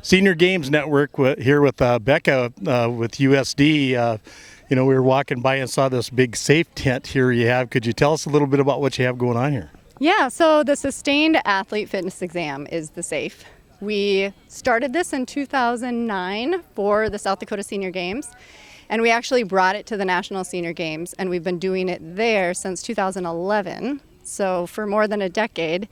Senior Games Network here with Becca with USD. We were walking by and saw this big safe tent here you have. Could you tell us a little bit about what you have going on here? Yeah, so the Sustained Athlete Fitness Exam is the SAFE. We started this in 2009 for the South Dakota Senior Games, and we actually brought it to the National Senior Games, and we've been doing it there since 2011. So for more than a decade.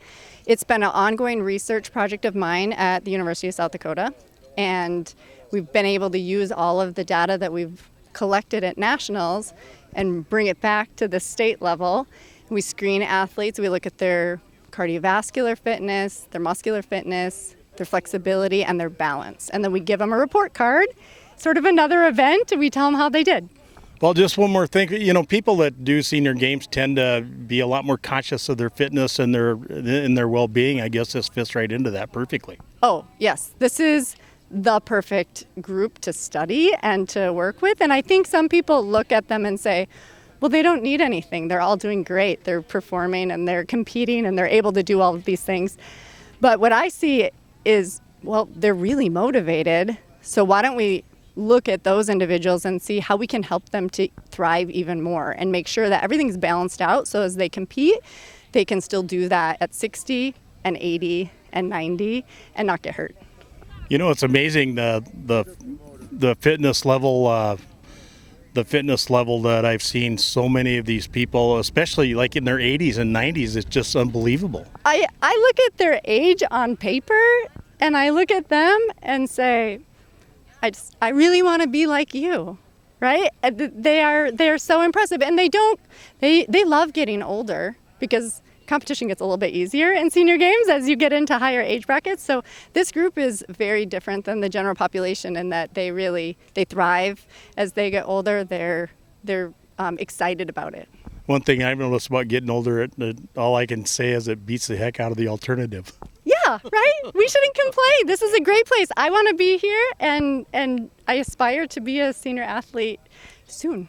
It's been an ongoing research project of mine at the University of South Dakota, and we've been able to use all of the data that we've collected at nationals and bring it back to the state level. We screen athletes, we look at their cardiovascular fitness, their muscular fitness, their flexibility, and their balance. And then we give them a report card, sort of another event, and we tell them how they did. Well, just one more thing. People that do senior games tend to be a lot more conscious of their fitness and their well-being. I guess this fits right into that perfectly. Oh, yes. This is the perfect group to study and to work with. And I think some people look at them and say, well, they don't need anything. They're all doing great. They're performing and they're competing and they're able to do all of these things. But what I see is, well, they're really motivated. So why don't we look at those individuals and see how we can help them to thrive even more and make sure that everything's balanced out so as they compete, they can still do that at 60 and 80 and 90 and not get hurt. It's amazing the fitness level that I've seen so many of these people, especially like in their 80s and 90s, it's just unbelievable. I look at their age on paper and I look at them and say, I really want to be like you, right? They are so impressive, and they love getting older because competition gets a little bit easier in senior games as you get into higher age brackets. So this group is very different than the general population in that they thrive as they get older. They're excited about it. One thing I've noticed about getting older, all I can say is it beats the heck out of the alternative. Yeah, right? We shouldn't complain. This is a great place. I want to be here, and I aspire to be a senior athlete soon.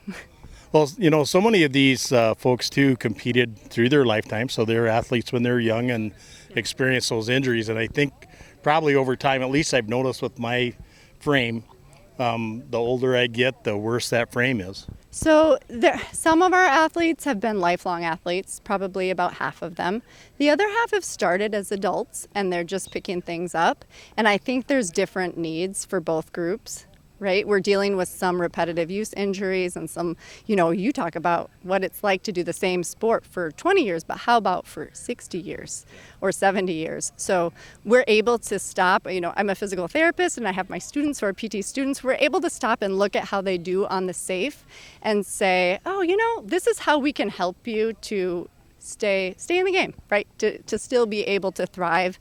Well, so many of these folks, too, competed through their lifetime, so they're athletes when they're young and experience those injuries. And I think probably over time, at least I've noticed with my frame, the older I get, the worse that frame is. So some of our athletes have been lifelong athletes, probably about half of them. The other half have started as adults and they're just picking things up. And I think there's different needs for both groups, right? We're dealing with some repetitive use injuries and some, you talk about what it's like to do the same sport for 20 years, but how about for 60 years or 70 years? So we're able to stop, I'm a physical therapist and I have my students who are PT students. We're able to stop and look at how they do on the SAFE and say, this is how we can help you to stay in the game, right? To still be able to thrive.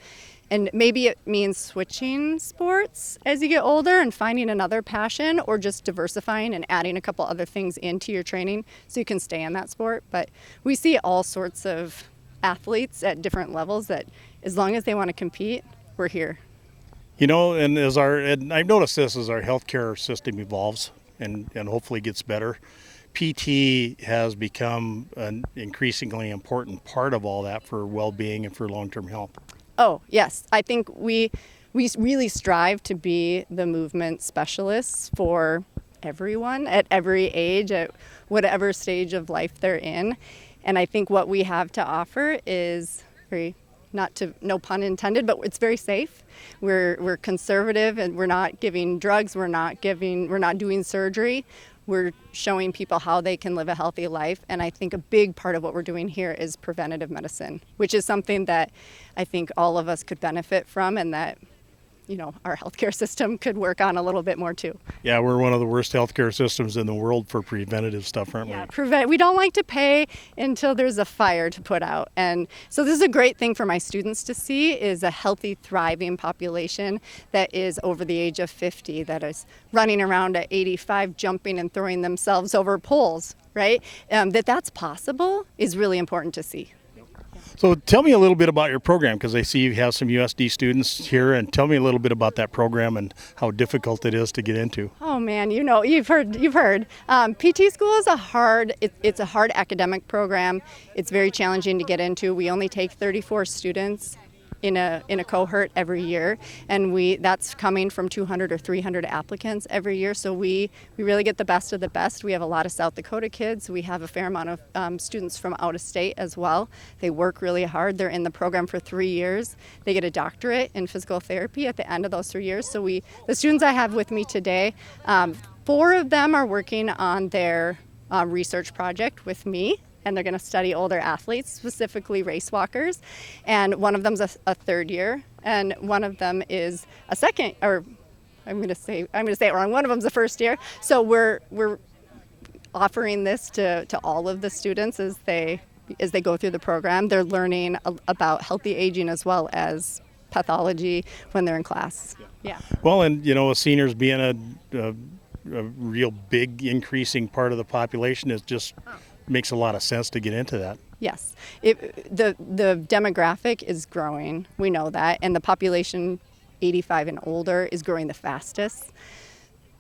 And maybe it means switching sports as you get older and finding another passion, or just diversifying and adding a couple other things into your training so you can stay in that sport. But we see all sorts of athletes at different levels that as long as they want to compete, we're here. And I've noticed this as our healthcare system evolves and hopefully gets better. PT has become an increasingly important part of all that for well-being and for long-term health. Oh, yes. I think we really strive to be the movement specialists for everyone at every age, at whatever stage of life they're in. And I think what we have to offer is no pun intended, but it's very safe. We're conservative and we're not giving drugs, we're not doing surgery. We're showing people how they can live a healthy life. And I think a big part of what we're doing here is preventative medicine, which is something that I think all of us could benefit from and that, our healthcare system could work on a little bit more too. Yeah, we're one of the worst healthcare systems in the world for preventative stuff, aren't we? We don't like to pay until there's a fire to put out. And so this is a great thing for my students to see, is a healthy, thriving population that is over the age of 50, that is running around at 85, jumping and throwing themselves over poles, right? That's possible is really important to see. So tell me a little bit about your program, because I see you have some USD students here, and tell me a little bit about that program and how difficult it is to get into. Oh man, you've heard. PT school is it's a hard academic program. It's very challenging to get into. We only take 34 students in a cohort every year, and that's coming from 200 or 300 applicants every year. So we really get the best of the best. We have a lot of South Dakota kids. We have a fair amount of students from out of state as well. They work really hard. They're in the program for 3 years. They get a doctorate in physical therapy at the end of those 3 years. So the students I have with me today, 4 of them are working on their research project with me, and they're going to study older athletes, specifically race walkers. And one of them's a third year, and one of them is a second, or I'm going to say it wrong. One of them's a first year. So we're offering this to all of the students as they go through the program. They're learning about healthy aging as well as pathology when they're in class. Yeah. Well, and seniors being a real big increasing part of the population is just makes a lot of sense to get into that. Yes, the demographic is growing. We know that, and the population 85 and older is growing the fastest.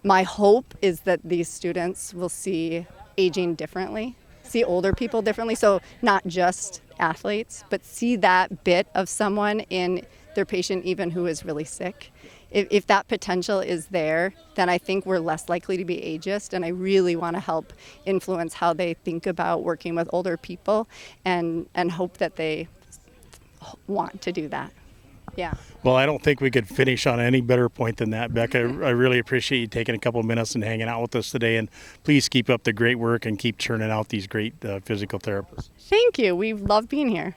My hope is that these students will see aging differently, see older people differently. So not just athletes, but see that bit of someone in their patient, even who is really sick. If that potential is there, then I think we're less likely to be ageist, and I really want to help influence how they think about working with older people, and hope that they want to do that. Yeah. Well, I don't think we could finish on any better point than that, Becca. I really appreciate you taking a couple of minutes and hanging out with us today, and please keep up the great work and keep churning out these great physical therapists. Thank you. We love being here.